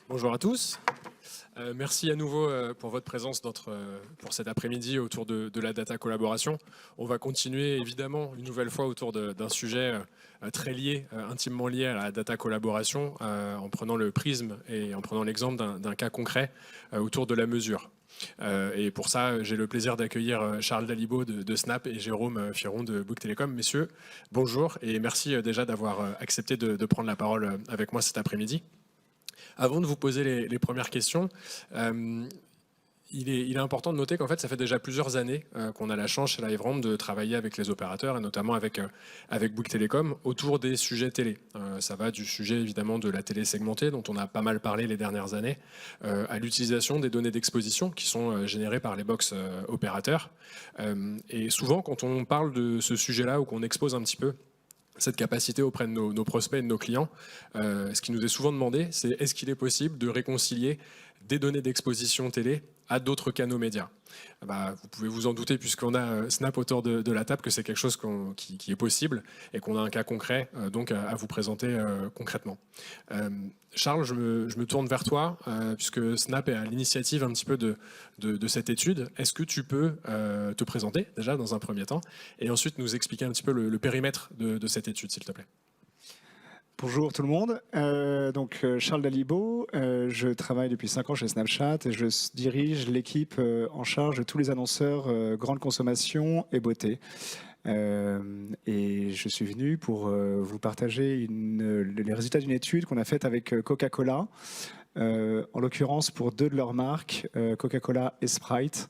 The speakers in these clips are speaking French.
Bonjour à tous. Merci à nouveau pour votre présence pour cet après-midi autour de la data collaboration. On va continuer évidemment une nouvelle fois autour d'un sujet très lié, intimement lié à la data collaboration, en prenant le prisme et en prenant l'exemple d'un cas concret autour de la mesure. Et pour ça, j'ai le plaisir d'accueillir Charles Dalibo de Snap et Jérôme Firon de Bouygues Telecom. Messieurs, bonjour et merci déjà d'avoir accepté de prendre la parole avec moi cet après-midi. Avant de vous poser les premières questions, il est important de noter qu'en fait, ça fait déjà plusieurs années qu'on a la chance chez LiveRamp de travailler avec les opérateurs et notamment avec Bouygues Telecom autour des sujets télé. Ça va du sujet évidemment de la télé segmentée dont on a pas mal parlé les dernières années, à l'utilisation des données d'exposition qui sont générées par les box opérateurs. Et souvent, quand on parle de ce sujet-là ou qu'on expose un petit peu cette capacité auprès de nos prospects et de nos clients, ce qui nous est souvent demandé, c'est est-ce qu'il est possible de réconcilier des données d'exposition télé à d'autres canaux médias. Vous pouvez vous en douter, puisqu'on a Snap autour de la table, que c'est quelque chose qui est possible et qu'on a un cas concret donc à vous présenter concrètement. Charles, je me tourne vers toi, puisque Snap est à l'initiative un petit peu de cette étude. Est-ce que tu peux te présenter déjà dans un premier temps et ensuite nous expliquer un petit peu le périmètre de cette étude, s'il te plaît? Bonjour tout le monde, Charles Dalibo, je travaille depuis 5 ans chez Snapchat et je dirige l'équipe en charge de tous les annonceurs grande consommation et beauté. Et je suis venu pour vous partager les résultats d'une étude qu'on a faite avec Coca-Cola, en l'occurrence pour 2 de leurs marques, Coca-Cola et Sprite.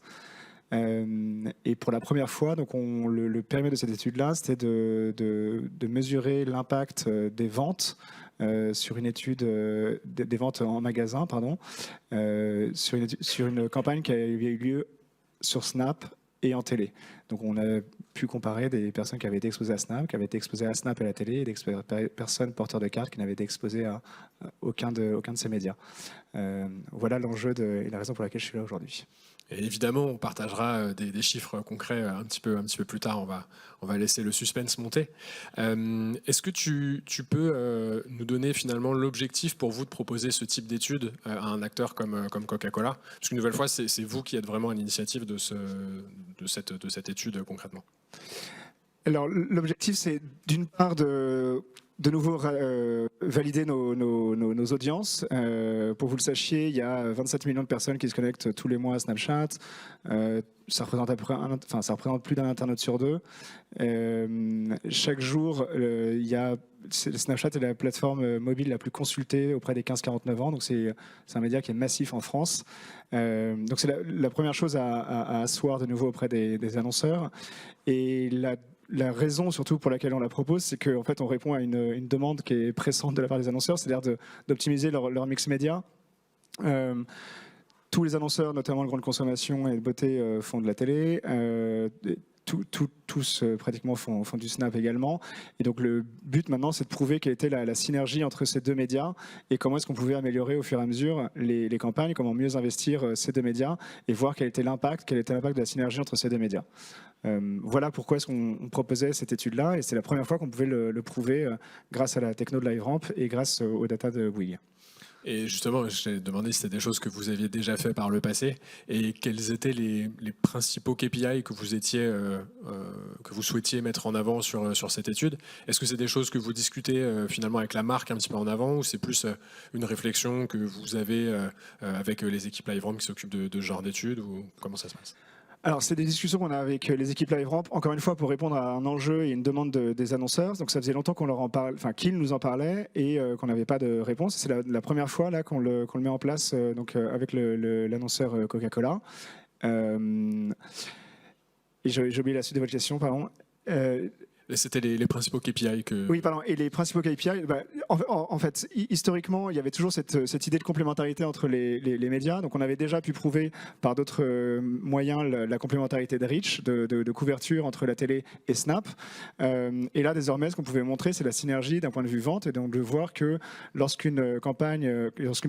Et pour la première fois, donc le périmètre de cette étude-là, c'était de mesurer l'impact des ventes sur une étude des ventes en magasin, sur une campagne qui avait eu lieu sur Snap et en télé. Donc on a pu comparer des personnes qui avaient été exposées à Snap, qui avaient été exposées à Snap et à la télé, et des personnes porteurs de cartes qui n'avaient été exposées à aucun de ces médias. Voilà l'enjeu et la raison pour laquelle je suis là aujourd'hui. Et évidemment, on partagera des chiffres concrets un petit peu plus tard. On va laisser le suspense monter. Est-ce que tu peux nous donner finalement l'objectif pour vous de proposer ce type d'étude à un acteur comme Coca-Cola? Parce qu'une nouvelle fois, c'est vous qui êtes vraiment à l'initiative de cette étude concrètement. Alors l'objectif, c'est d'une part de nouveau valider nos audiences. Pour que vous le sachiez, il y a 27 millions de personnes qui se connectent tous les mois à Snapchat. Ça représente à peu près ça représente plus d'un internaute sur 2. Chaque jour, Snapchat est la plateforme mobile la plus consultée auprès des 15-49 ans. Donc c'est un média qui est massif en France. Donc c'est la première chose à asseoir de nouveau auprès des annonceurs. Et la raison surtout pour laquelle on la propose, c'est qu'en fait on répond à une demande qui est pressante de la part des annonceurs, c'est-à-dire d'optimiser leur mix média. Tous les annonceurs, notamment de grande consommation et de beauté, font de la télé. Tous pratiquement font du Snap également. Et donc le but maintenant, c'est de prouver quelle était la synergie entre ces 2 médias et comment est-ce qu'on pouvait améliorer au fur et à mesure les campagnes, comment mieux investir ces 2 médias et voir quel était l'impact de la synergie entre ces 2 médias. Voilà pourquoi est-ce qu'on proposait cette étude-là, et c'est la première fois qu'on pouvait le prouver grâce à la techno de LiveRamp et grâce aux data de Bouygues. Et justement, je t'ai demandé si c'était des choses que vous aviez déjà fait par le passé et quels étaient les principaux KPI que vous souhaitiez mettre en avant sur cette étude. Est-ce que c'est des choses que vous discutez finalement avec la marque un petit peu en avant, ou c'est plus une réflexion que vous avez avec les équipes LiveRamp qui s'occupent de ce genre d'études, ou comment ça se passe? Alors, c'est des discussions qu'on a avec les équipes LiveRamp, encore une fois, pour répondre à un enjeu et une demande des annonceurs. Donc, ça faisait longtemps qu'on leur en parle, qu'ils nous en parlaient et qu'on n'avait pas de réponse. C'est la première fois là qu'on le met en place avec l'annonceur Coca-Cola. Et j'ai oublié la suite de votre question, pardon. C'était les principaux KPI que... Oui, pardon. Et les principaux KPI, en fait, historiquement, il y avait toujours cette idée de complémentarité entre les médias. Donc, on avait déjà pu prouver par d'autres moyens la complémentarité de reach, de couverture entre la télé et Snap. Et là, désormais, ce qu'on pouvait montrer, c'est la synergie d'un point de vue vente, et donc de voir que lorsqu'une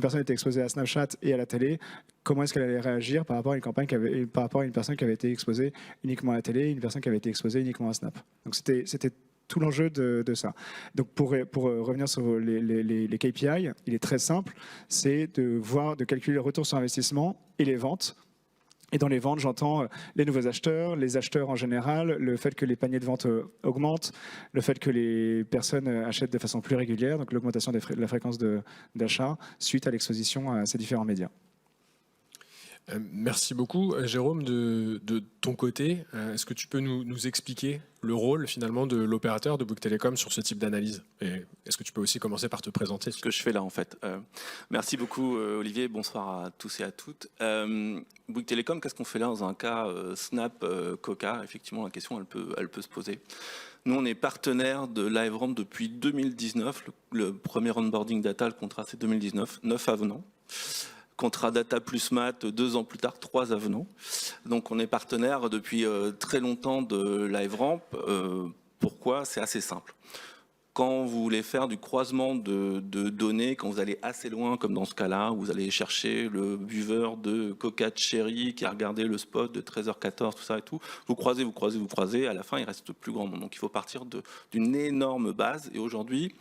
personne était exposée à Snapchat et à la télé, comment est-ce qu'elle allait réagir par rapport à une personne qui avait été exposée uniquement à la télé, une personne qui avait été exposée uniquement à Snap. Donc c'était tout l'enjeu de ça. Donc pour revenir sur les KPI, il est très simple, c'est de calculer le retour sur investissement et les ventes. Et dans les ventes, j'entends les nouveaux acheteurs, les acheteurs en général, le fait que les paniers de vente augmentent, le fait que les personnes achètent de façon plus régulière, donc l'augmentation de la fréquence d'achat suite à l'exposition à ces différents médias. Merci beaucoup. Jérôme, de ton côté, est-ce que tu peux nous expliquer le rôle finalement de l'opérateur de Bouygues Telecom sur ce type d'analyse? Et est-ce que tu peux aussi commencer par te présenter? Ce que je fais là en fait. Merci beaucoup Olivier, bonsoir à tous et à toutes. Bouygues Telecom, qu'est-ce qu'on fait là dans un cas Snap, Coca? Effectivement, la question elle peut se poser. Nous, on est partenaire de LiveRamp depuis 2019. Le premier onboarding data, le contrat, c'est 2019, 9 avenants. Contrat data plus maths, 2 ans plus tard, 3 avenants. Donc on est partenaire depuis très longtemps de LiveRamp. Pourquoi? C'est assez simple. Quand vous voulez faire du croisement de données, quand vous allez assez loin, comme dans ce cas-là, où vous allez chercher le buveur de Coca Cherry qui a regardé le spot de 13h14, tout ça et tout, vous croisez, à la fin il reste plus grand monde. Donc il faut partir d'une énorme base. Et aujourd'hui,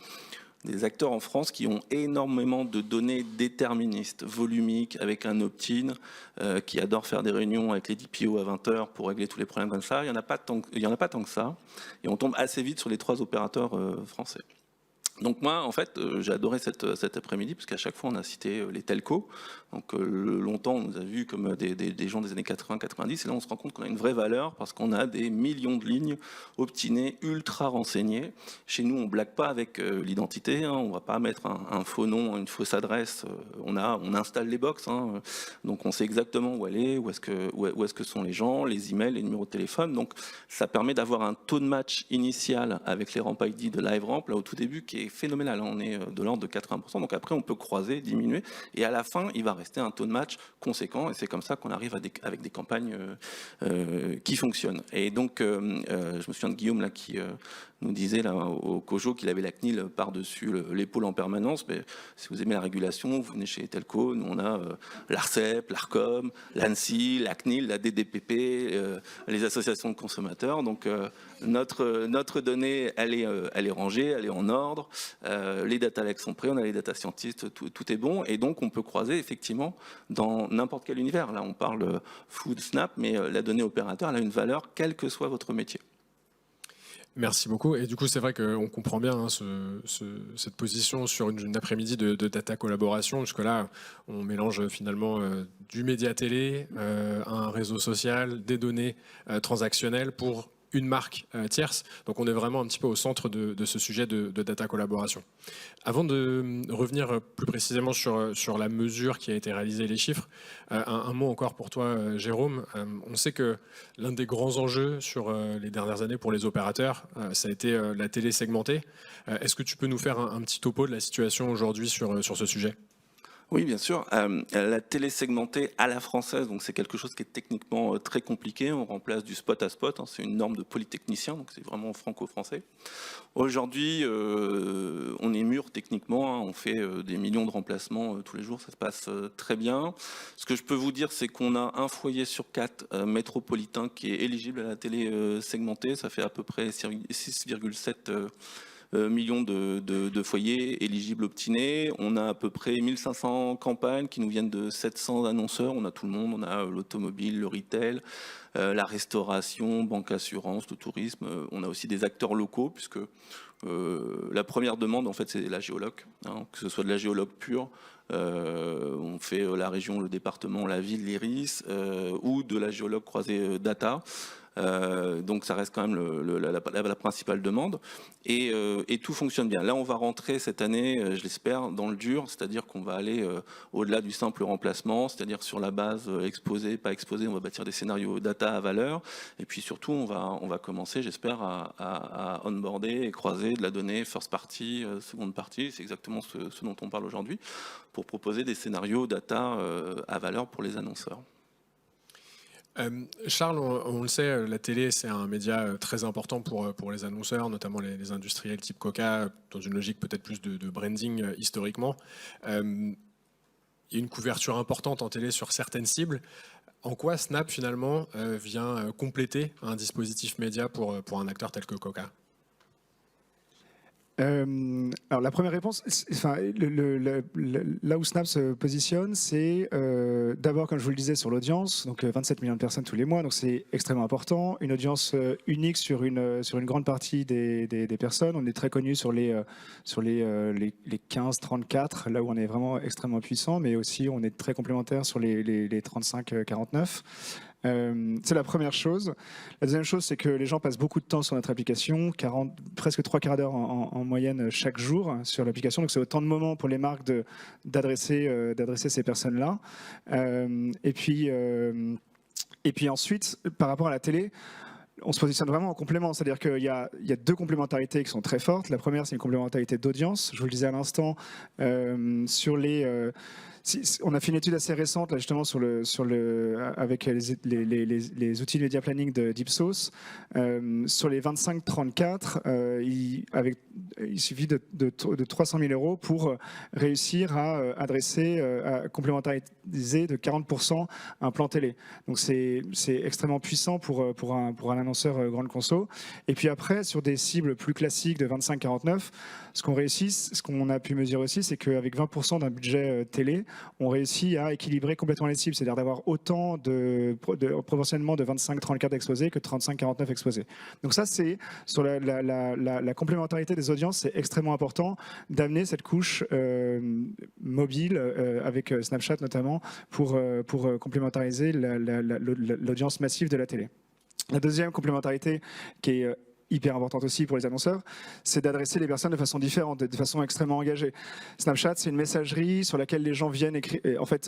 des acteurs en France qui ont énormément de données déterministes, volumiques, avec un opt-in, qui adore faire des réunions avec les DPO à 20h pour régler tous les problèmes comme ça. Il n'y en a pas tant que ça. Et on tombe assez vite sur les 3 opérateurs français. Donc moi, en fait, j'ai adoré cet après-midi, parce qu'à chaque fois, on a cité les telcos. Donc longtemps, on nous a vus comme des gens des années 80-90, et là, on se rend compte qu'on a une vraie valeur, parce qu'on a des millions de lignes obtinées, ultra renseignées. Chez nous, on ne blague pas avec l'identité, hein, on ne va pas mettre un faux nom, une fausse adresse, on installe les box, hein, donc on sait exactement où aller, où est-ce que sont les gens, les emails, les numéros de téléphone. Donc ça permet d'avoir un taux de match initial avec les Ramp ID de LiveRamp, là au tout début, qui est phénoménal, on est de l'ordre de 80%, donc après on peut croiser, diminuer, et à la fin il va rester un taux de match conséquent, et c'est comme ça qu'on arrive avec des campagnes qui fonctionnent. Et donc je me souviens de Guillaume là qui nous disait là au COJO qu'il avait la CNIL par-dessus l'épaule en permanence. Mais si vous aimez la régulation, vous venez chez Telco, nous on a l'ARCEP, l'ARCOM, l'ANSSI, la CNIL, la DDPP, les associations de consommateurs. Donc notre donnée, elle est rangée, elle est en ordre, les data lakes sont prêts, on a les data scientists, tout est bon, et donc on peut croiser effectivement dans n'importe quel univers. Là on parle food, snap, mais la donnée opérateur, elle a une valeur quel que soit votre métier. Merci beaucoup. Et du coup, c'est vrai qu'on comprend bien hein, cette position sur une après-midi de data collaboration. Jusque-là, on mélange finalement du média télé, un réseau social, des données transactionnelles pour une marque tierce. Donc on est vraiment un petit peu au centre de ce sujet de data collaboration. Avant de revenir plus précisément sur la mesure qui a été réalisée, les chiffres, un mot encore pour toi, Jérôme. On sait que l'un des grands enjeux sur les dernières années pour les opérateurs, ça a été la télé segmentée. Est-ce que tu peux nous faire un petit topo de la situation aujourd'hui sur ce sujet ? Oui, bien sûr. La télé segmentée à la française, donc c'est quelque chose qui est techniquement très compliqué. On remplace du spot à spot. Hein, c'est une norme de polytechnicien, donc c'est vraiment franco-français. Aujourd'hui, on est mûr techniquement. Hein, on fait des millions de remplacements tous les jours. Ça se passe très bien. Ce que je peux vous dire, c'est qu'on a un foyer sur 4 métropolitain qui est éligible à la télé segmentée. Ça fait à peu près 6,7 millions de foyers éligibles obtinés. On a à peu près 1500 campagnes qui nous viennent de 700 annonceurs. On a tout le monde, on a l'automobile, le retail, la restauration, banque assurance, le tourisme. On a aussi des acteurs locaux puisque la première demande en fait c'est la géologue, hein, que ce soit de la géologue pure. On fait la région, le département, la ville, l'IRIS ou de la géologue croisée data. Donc ça reste quand même la principale demande et tout fonctionne bien. Là on va rentrer cette année, je l'espère, dans le dur, c'est-à-dire qu'on va aller au-delà du simple remplacement, c'est-à-dire sur la base exposée, pas exposée, on va bâtir des scénarios data à valeur et puis surtout on va commencer, j'espère, à onboarder et croiser de la donnée first party, seconde party, c'est exactement ce dont on parle aujourd'hui, pour proposer des scénarios data à valeur pour les annonceurs. Charles, on le sait, la télé, c'est un média très important pour les annonceurs, notamment les industriels type Coca, dans une logique peut-être plus de branding historiquement. Il y a une couverture importante en télé sur certaines cibles. En quoi Snap, finalement, vient compléter un dispositif média pour un acteur tel que Coca ? Alors la première réponse, enfin, là où Snap se positionne, c'est d'abord, comme je vous le disais, sur l'audience, donc 27 millions de personnes tous les mois, donc c'est extrêmement important. Une audience unique sur une grande partie des personnes. On est très connu sur les 15-34, là où on est vraiment extrêmement puissant, mais aussi on est très complémentaire sur les 35-49. C'est la première chose. La deuxième chose, c'est que les gens passent beaucoup de temps sur notre application, presque 3/4 d'heure en moyenne chaque jour sur l'application. Donc c'est autant de moments pour les marques d'adresser ces personnes-là. Et puis ensuite, par rapport à la télé, on se positionne vraiment en complément, c'est-à-dire qu'il y a deux complémentarités qui sont très fortes. La première, c'est une complémentarité d'audience. Je vous le disais à l'instant, sur les... on a fait une étude assez récente là, justement avec les outils de media planning d'Ipsos. Sur les 25-34, il suffit de 300 000 € pour réussir à adresser, à complémentariser de 40% un plan télé. Donc c'est extrêmement puissant pour un annonceur grande conso. Et puis après, sur des cibles plus classiques de 25-49, ce qu'on a pu mesurer aussi, c'est qu'avec 20% d'un budget télé, on réussit à équilibrer complètement les cibles, c'est-à-dire d'avoir autant proportionnellement de 25-34 exposés que de 35-49 exposés. Donc ça, c'est sur la complémentarité des audiences, c'est extrêmement important d'amener cette couche mobile avec Snapchat notamment pour complémentariser l'audience massive de la télé. La deuxième complémentarité qui est hyper importante aussi pour les annonceurs, c'est d'adresser les personnes de façon différente, de façon extrêmement engagée. Snapchat, c'est une messagerie sur laquelle les gens viennent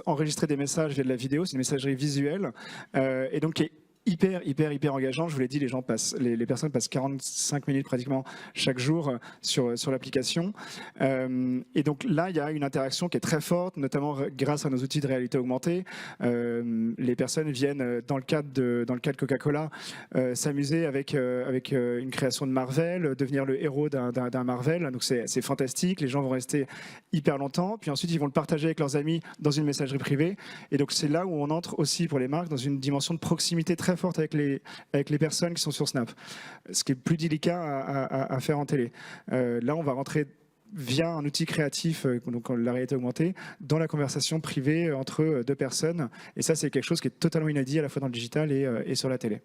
enregistrer des messages via de la vidéo, c'est une messagerie visuelle, et donc qui est hyper engageant. Je vous l'ai dit, les personnes passent 45 minutes pratiquement chaque jour sur l'application. Et donc là, il y a une interaction qui est très forte, notamment grâce à nos outils de réalité augmentée. Les personnes viennent, dans le cadre de Coca-Cola, s'amuser avec une création de Marvel, devenir le héros d'un Marvel. Donc c'est fantastique. Les gens vont rester hyper longtemps. Puis ensuite, ils vont le partager avec leurs amis dans une messagerie privée. Et donc c'est là où on entre aussi pour les marques dans une dimension de proximité très forte avec les personnes qui sont sur Snap, ce qui est plus délicat à faire en télé. Là, on va rentrer via un outil créatif, donc la réalité augmentée, dans la conversation privée entre deux personnes. Et ça, c'est quelque chose qui est totalement inédit à la fois dans le digital et sur la télé.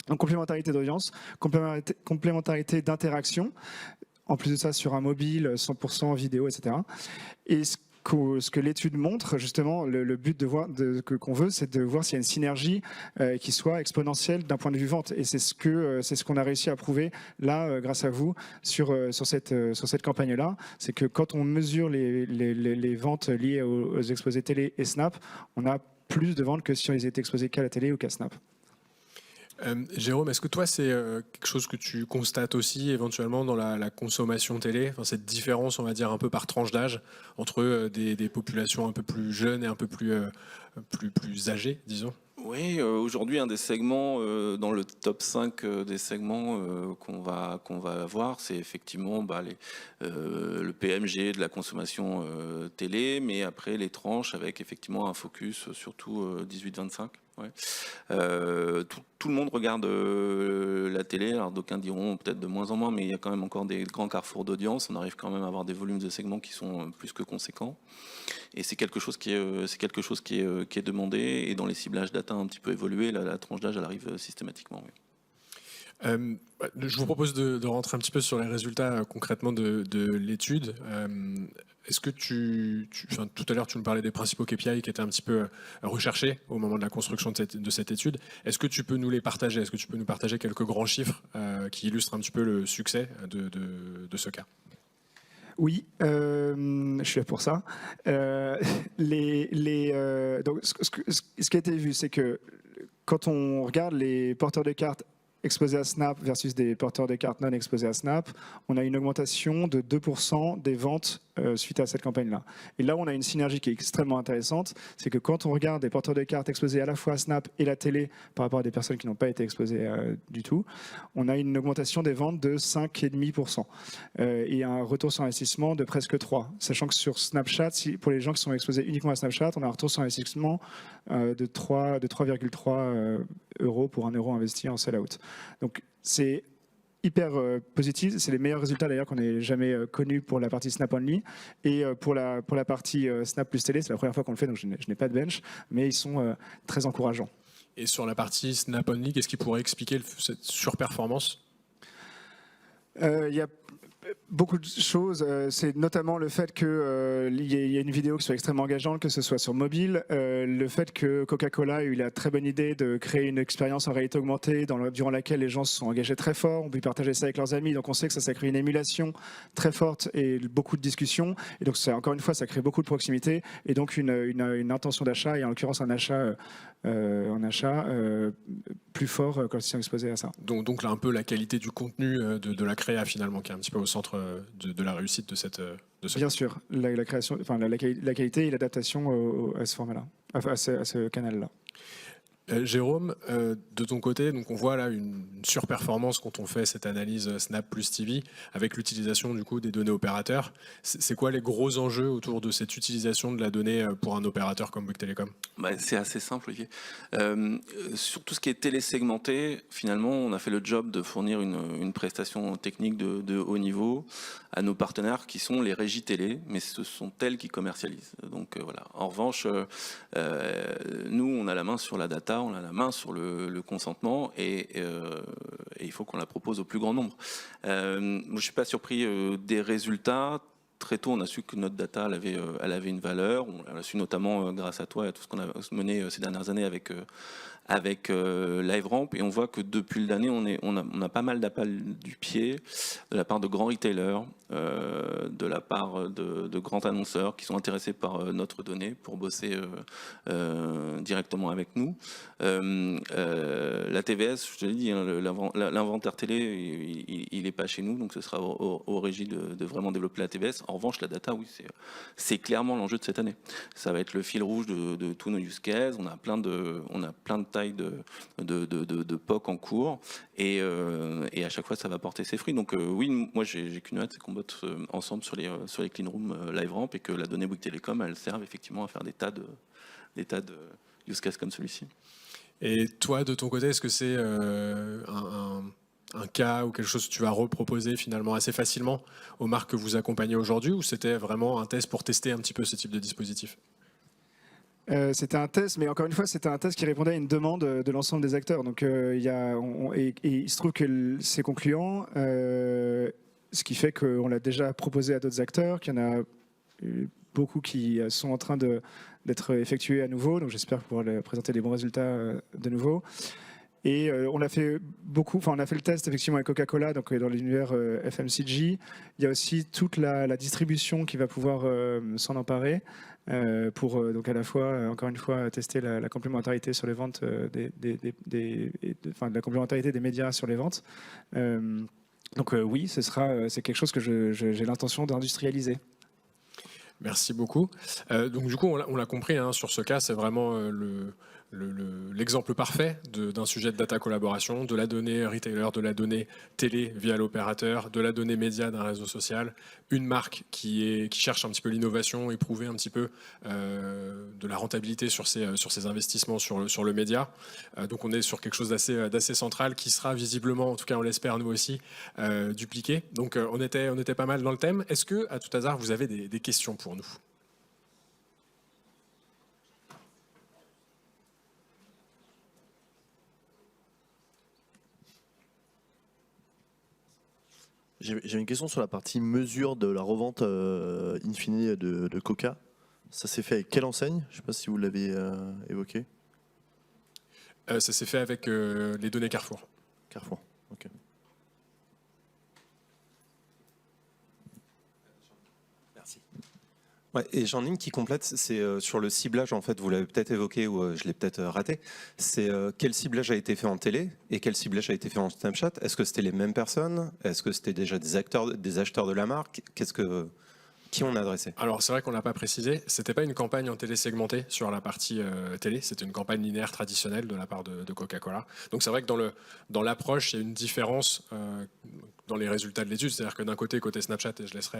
Donc complémentarité d'audience, complémentarité d'interaction, en plus de ça sur un mobile, 100% vidéo, etc. Et ce que l'étude montre, justement, le but qu'on veut, c'est de voir s'il y a une synergie qui soit exponentielle d'un point de vue vente. Et c'est ce qu'on a réussi à prouver là, grâce à vous, sur cette campagne-là. C'est que quand on mesure les ventes liées aux exposés télé et Snap, on a plus de ventes que si on les était exposés qu'à la télé ou qu'à Snap. Jérôme, est-ce que toi, c'est quelque chose que tu constates aussi éventuellement dans la consommation télé, enfin, cette différence, on va dire, un peu par tranche d'âge entre des populations un peu plus jeunes et un peu plus âgées, disons? Oui, aujourd'hui, un des segments dans le top 5 des segments qu'on va avoir, c'est effectivement le PMG de la consommation télé, mais après les tranches avec effectivement un focus surtout 18-25. Ouais. Tout le monde regarde la télé, alors d'aucuns diront peut-être de moins en moins, mais il y a quand même encore des grands carrefours d'audience. On arrive quand même à avoir des volumes de segments qui sont plus que conséquents. Et c'est quelque chose qui est demandé. Et dans les ciblages data un petit peu évolués, la tranche d'âge, elle arrive systématiquement. Oui. Je vous propose de rentrer un petit peu sur les résultats concrètement de l'étude. Est-ce que tout à l'heure, tu nous parlais des principaux KPI qui étaient un petit peu recherchés au moment de la construction de cette étude. Est-ce que tu peux nous les partager? Est-ce que tu peux nous partager quelques grands chiffres qui illustrent un petit peu le succès de ce cas? Oui, je suis là pour ça. Donc, ce qui a été vu, c'est que quand on regarde les porteurs de cartes exposés à Snap versus des porteurs de cartes non exposés à Snap, on a une augmentation de 2% des ventes suite à cette campagne-là. Et là, on a une synergie qui est extrêmement intéressante, c'est que quand on regarde des porteurs de cartes exposés à la fois à Snap et la télé par rapport à des personnes qui n'ont pas été exposées du tout, on a une augmentation des ventes de 5,5% et un retour sur investissement de presque 3%. Sachant que sur Snapchat, pour les gens qui sont exposés uniquement à Snapchat, on a un retour sur investissement de 3,3 € pour 1 € investi en sell-out. Donc c'est hyper positive. C'est les meilleurs résultats d'ailleurs qu'on ait jamais connus pour la partie Snap Only. Et pour la partie Snap plus télé, c'est la première fois qu'on le fait, donc je n'ai pas de bench, mais ils sont très encourageants. Et sur la partie Snap Only, qu'est-ce qui pourrait expliquer cette surperformance? Il y a beaucoup de choses. C'est notamment le fait qu'il y a une vidéo qui soit extrêmement engageante, que ce soit sur mobile. Le fait que Coca-Cola a eu la très bonne idée de créer une expérience en réalité augmentée durant laquelle les gens se sont engagés très fort. On peut partager ça avec leurs amis. Donc on sait que ça crée une émulation très forte et beaucoup de discussions. Et donc encore une fois, ça crée beaucoup de proximité et donc une intention d'achat et en l'occurrence un achat plus fort quand ils sont exposés à ça. Donc là, un peu la qualité du contenu de la créa finalement, qui est un petit peu au centre de la réussite de ce. Bien sûr, la création, enfin la qualité et l'adaptation à ce format-là, à ce canal-là. Jérôme, de ton côté, donc on voit là une surperformance quand on fait cette analyse Snap plus TV avec l'utilisation du coup des données opérateurs. C'est quoi les gros enjeux autour de cette utilisation de la donnée pour un opérateur comme Bouygues Telecom? C'est assez simple, Olivier. Sur tout ce qui est télésegmenté, finalement, on a fait le job de fournir une prestation technique de haut niveau à nos partenaires qui sont les régies télé, mais ce sont elles qui commercialisent. Donc voilà. En revanche, nous, on a la main sur la data, on a la main sur le consentement et il faut qu'on la propose au plus grand nombre. Moi, je ne suis pas surpris des résultats. Très tôt, on a su que notre data, elle avait une valeur. On l'a su notamment grâce à toi et à tout ce qu'on a mené ces dernières années avec LiveRamp. Et on voit que depuis l'année, on a pas mal d'appels du pied de la part de grands retailers, de la part de grands annonceurs qui sont intéressés par notre donnée pour bosser directement avec nous. La TVS, je te l'ai dit, hein, l'inventaire télé, il n'est pas chez nous, donc ce sera aux régies de vraiment développer la TVS. En revanche, la data, oui, c'est clairement l'enjeu de cette année. Ça va être le fil rouge de tous nos use cases. On a plein de tailles de POC en cours et à chaque fois, ça va porter ses fruits. Donc oui, moi, j'ai qu'une hâte, c'est qu'on botte ensemble sur les clean rooms LiveRamp et que la donnée Bouygues Telecom, elle serve effectivement à faire des tas de use cases comme celui-ci. Et toi, de ton côté, est-ce que c'est un cas ou quelque chose que tu vas reproposer finalement assez facilement aux marques que vous accompagnez aujourd'hui, ou c'était vraiment un test pour tester un petit peu ce type de dispositif? C'était un test, mais encore une fois, c'était un test qui répondait à une demande de l'ensemble des acteurs. Donc, et il se trouve que c'est concluant, ce qui fait qu'on l'a déjà proposé à d'autres acteurs, qu'il y en a beaucoup qui sont en train d'être effectués à nouveau. Donc, j'espère pouvoir présenter des bons résultats de nouveau. Et on a fait le test effectivement avec Coca-Cola, donc dans l'univers FMCG. Il y a aussi toute la distribution qui va pouvoir s'en emparer pour donc à la fois, encore une fois, tester la complémentarité sur les ventes, la complémentarité des médias sur les ventes. Donc oui, c'est quelque chose que j'ai l'intention d'industrialiser. Merci beaucoup. Donc du coup, on l'a compris, hein, sur ce cas, c'est vraiment l'exemple parfait d'un sujet de data collaboration, de la donnée retailer, de la donnée télé via l'opérateur, de la donnée média d'un réseau social, une marque qui cherche un petit peu l'innovation et prouver un petit peu de la rentabilité sur ses investissements sur le média. Donc on est sur quelque chose d'assez central qui sera visiblement, en tout cas on l'espère nous aussi, dupliqué. Donc on était pas mal dans le thème. Est-ce que, à tout hasard, vous avez des questions pour nous ? J'ai une question sur la partie mesure de la revente in fine de Coca. Ça s'est fait avec quelle enseigne? Je ne sais pas si vous l'avez évoqué. Ça s'est fait avec les données Carrefour. Carrefour, ok. Merci. Ouais, et j'en ai une qui complète, c'est sur le ciblage, en fait, vous l'avez peut-être évoqué ou je l'ai peut-être raté. C'est quel ciblage a été fait en télé et quel ciblage a été fait en Snapchat? Est-ce que c'était les mêmes personnes? Est-ce que c'était déjà des acheteurs de la marque? Qui on a adressé? Alors c'est vrai qu'on ne l'a pas précisé, c'était pas une campagne en télé segmentée sur la partie télé, c'était une campagne linéaire traditionnelle de la part de Coca-Cola. Donc c'est vrai que dans l'approche, il y a une différence dans les résultats de l'étude, c'est-à-dire que d'un côté Snapchat, et je laisserai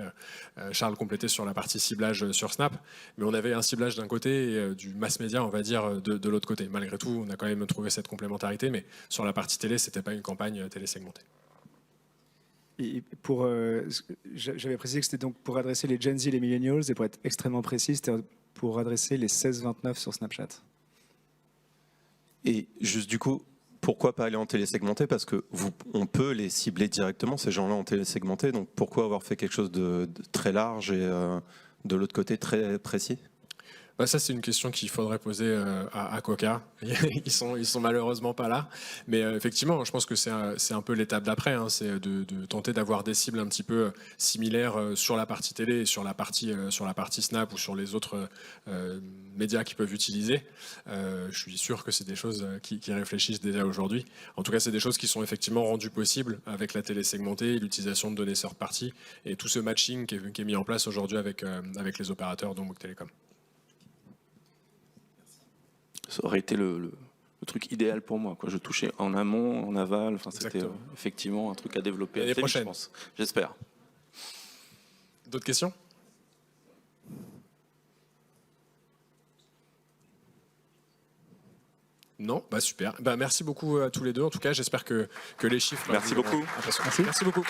Charles compléter sur la partie ciblage sur Snap, mais on avait un ciblage d'un côté et du mass média, on va dire, de l'autre côté. Malgré tout, on a quand même trouvé cette complémentarité, mais sur la partie télé, c'était pas une campagne télé segmentée. J'avais précisé que c'était donc pour adresser les Gen Z et les Millennials, et pour être extrêmement précis, c'était pour adresser les 16-29 sur Snapchat. Et juste du coup, pourquoi pas aller en télésegmenté? Parce que on peut les cibler directement, ces gens-là en télésegmenté, donc pourquoi avoir fait quelque chose de très large et de l'autre côté très précis? Bah ça, c'est une question qu'il faudrait poser à Coca. Ils sont malheureusement pas là. Mais effectivement, je pense que c'est un peu l'étape d'après. Hein. C'est de tenter d'avoir des cibles un petit peu similaires sur la partie télé, et sur la partie Snap ou sur les autres médias qu'ils peuvent utiliser. Je suis sûr que c'est des choses qui réfléchissent déjà aujourd'hui. En tout cas, c'est des choses qui sont effectivement rendues possibles avec la télé segmentée, l'utilisation de données third party et tout ce matching qui est mis en place aujourd'hui avec les opérateurs, dont Bouygues Telecom. Ça aurait été le truc idéal pour moi, quoi. Je touchais en amont, en aval. Enfin, c'était effectivement un truc à développer. L'année prochaine, je pense. J'espère. D'autres questions? Non, bah super. Bah merci beaucoup à tous les deux. En tout cas, j'espère que les chiffres. Merci beaucoup. Merci beaucoup.